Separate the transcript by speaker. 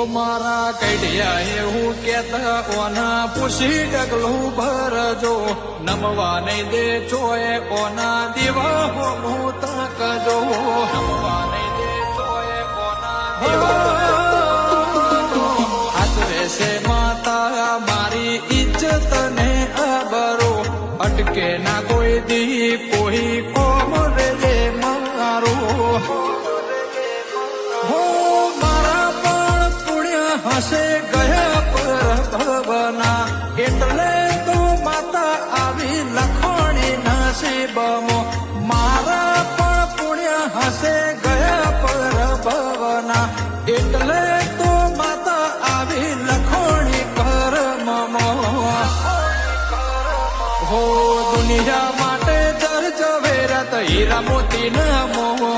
Speaker 1: મારા કઢિયા એવું કેતા ઓના પૂછી ડગલું ભરજો નમવા નહીં દે ચોય ઓના દીવા હું તકજો નમવા નહીં દે ચોય ઓના દીવા હાથવે છે માતા મારી ઇજ્જત ને આબરો અટકે ના કોઈ દી કોઈ કોમ રે મારો હસે ગયા પર ભવના એટલે તો માતા આવી લખોણી નસીબમાં મારા પણ પુણ્ય હસે ગયા પર ભવના એટલે તો માતા આવી લખોણી કર્મમાં હો દુનિયા માટે જર ઝવેરાત હીરા મોતી ન મોહ